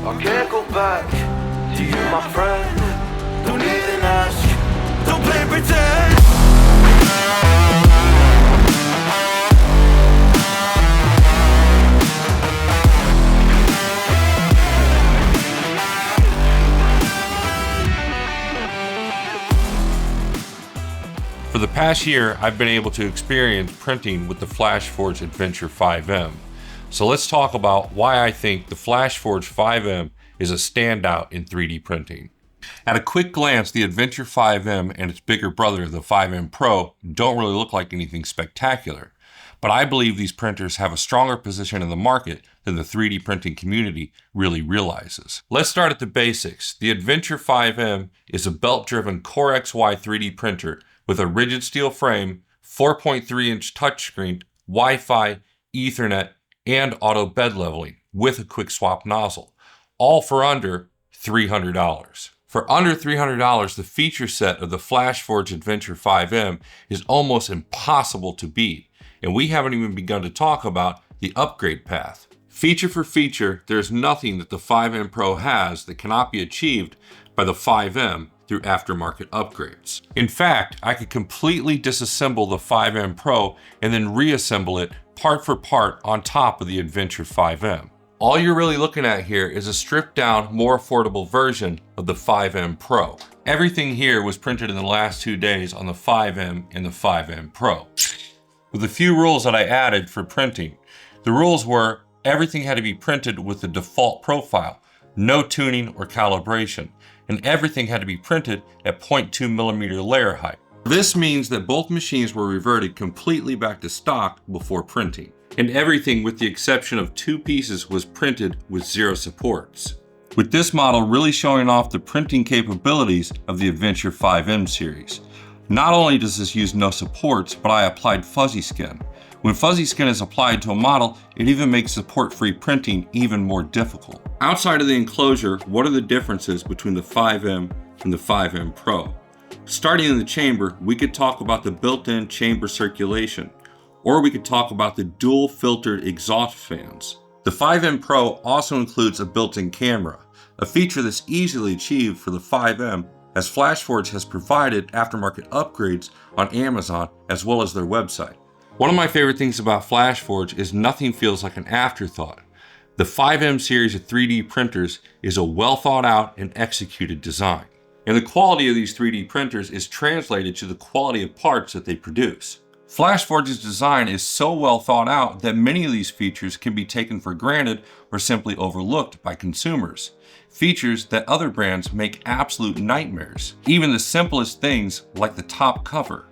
I can't go back to you, my friend. Don't even ask, don't play pretend. For the past year, I've been able to experience printing with the FlashForge Adventure 5M. So let's talk about why I think the FlashForge 5M is a standout in 3D printing. At a quick glance, the Adventure 5M and its bigger brother, the 5M Pro, don't really look like anything spectacular. But I believe these printers have a stronger position in the market than the 3D printing community really realizes. Let's start at the basics. The Adventure 5M is a belt-driven CoreXY 3D printer with a rigid steel frame, 4.3-inch touchscreen, Wi-Fi, Ethernet, and auto bed leveling with a quick swap nozzle, all for under $300. For under $300, the feature set of the FlashForge Adventure 5M is almost impossible to beat, and we haven't even begun to talk about the upgrade path. Feature for feature, there's nothing that the 5M Pro has that cannot be achieved by the 5M through aftermarket upgrades. In fact, I could completely disassemble the 5M Pro and then reassemble it part for part on top of the Adventure 5M. All you're really looking at here is a stripped down, more affordable version of the 5M Pro. Everything here was printed in the last 2 days on the 5M and the 5M Pro. With a few rules that I added for printing. The rules were everything had to be printed with the default profile, no tuning or calibration, and everything had to be printed at 0.2mm layer height. This means that both machines were reverted completely back to stock before printing, and everything with the exception of 2 pieces was printed with 0 supports. With this model really showing off the printing capabilities of the Adventure 5M series. Not only does this use no supports, but I applied fuzzy skin. When fuzzy skin is applied to a model, it even makes support-free printing even more difficult. Outside of the enclosure, what are the differences between the 5M and the 5M Pro? Starting in the chamber, we could talk about the built-in chamber circulation, or we could talk about the dual filtered exhaust fans. The 5M Pro also includes a built-in camera, a feature that's easily achieved for the 5M, as FlashForge has provided aftermarket upgrades on Amazon as well as their website. One of my favorite things about FlashForge is nothing feels like an afterthought. The 5M series of 3D printers is a well thought out and executed design. And the quality of these 3D printers is translated to the quality of parts that they produce. FlashForge's design is so well thought out that many of these features can be taken for granted or simply overlooked by consumers. Features that other brands make absolute nightmares. Even the simplest things like the top cover.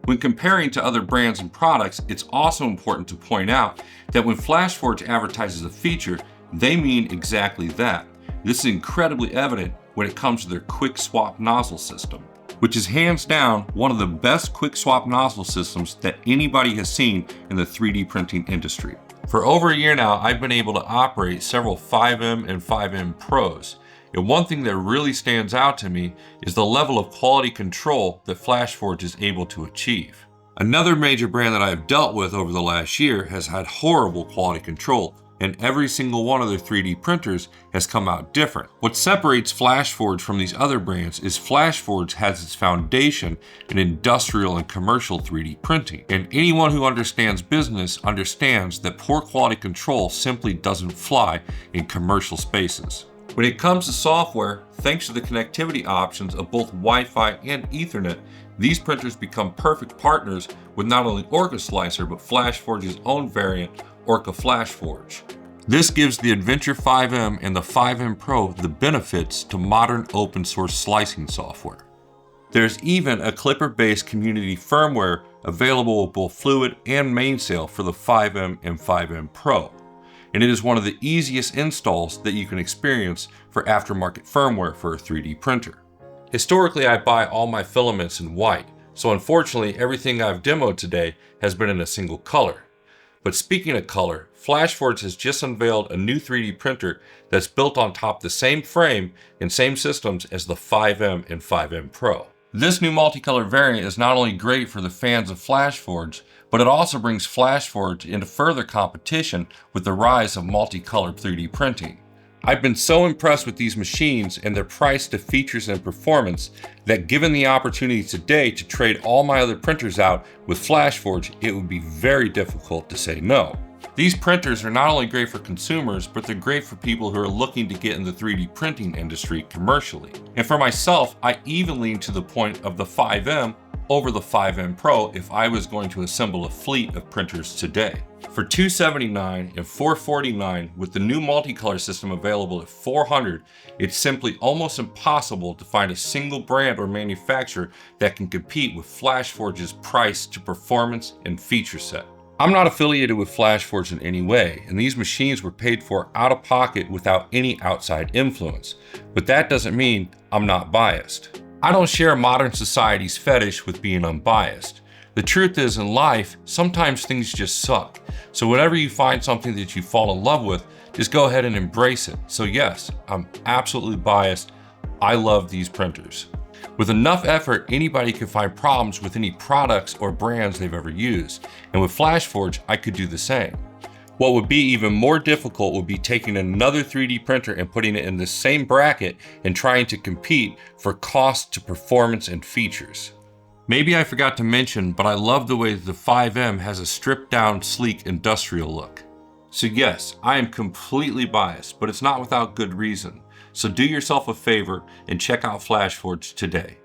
When comparing to other brands and products, it's also important to point out that when FlashForge advertises a feature, they mean exactly that. This is incredibly evident when it comes to their quick swap nozzle system, which is hands down one of the best quick swap nozzle systems that anybody has seen in the 3D printing industry. For over a year now, I've been able to operate several 5M and 5M Pros. And one thing that really stands out to me is the level of quality control that FlashForge is able to achieve. Another major brand that I have dealt with over the last year has had horrible quality control, and every single one of their 3D printers has come out different. What separates FlashForge from these other brands is FlashForge has its foundation in industrial and commercial 3D printing. And anyone who understands business understands that poor quality control simply doesn't fly in commercial spaces. When it comes to software, thanks to the connectivity options of both Wi-Fi and Ethernet, these printers become perfect partners with not only Orca Slicer, but FlashForge's own variant, Orca FlashForge. This gives the Adventure 5M and the 5M Pro the benefits to modern open source slicing software. There's even a Clipper-based community firmware available with both Fluid and Mainsail for the 5M and 5M Pro. And it is one of the easiest installs that you can experience for aftermarket firmware for a 3D printer. Historically, I buy all my filaments in white, so unfortunately everything I've demoed today has been in a single color. But speaking of color, FlashForge has just unveiled a new 3D printer that's built on top the same frame and same systems as the 5M and 5M Pro. This new multicolor variant is not only great for the fans of FlashForge, but it also brings FlashForge into further competition with the rise of multicolored 3D printing. I've been so impressed with these machines and their price to features and performance that given the opportunity today to trade all my other printers out with FlashForge, it would be very difficult to say no. These printers are not only great for consumers, but they're great for people who are looking to get in the 3D printing industry commercially. And for myself, I even lean to the point of the 5M over the 5M Pro if I was going to assemble a fleet of printers today. For $279 and $449 with the new multicolor system available at $400, it's simply almost impossible to find a single brand or manufacturer that can compete with FlashForge's price to performance and feature set. I'm not affiliated with FlashForge in any way, and these machines were paid for out of pocket without any outside influence. But that doesn't mean I'm not biased. I don't share modern society's fetish with being unbiased. The truth is, in life, sometimes things just suck. So whenever you find something that you fall in love with, just go ahead and embrace it. So yes, I'm absolutely biased. I love these printers. With enough effort, anybody can find problems with any products or brands they've ever used. And with FlashForge, I could do the same. What would be even more difficult would be taking another 3D printer and putting it in the same bracket and trying to compete for cost to performance and features. Maybe I forgot to mention, but I love the way that the 5M has a stripped down, sleek, industrial look. So yes, I am completely biased, but it's not without good reason. So do yourself a favor and check out FlashForge today.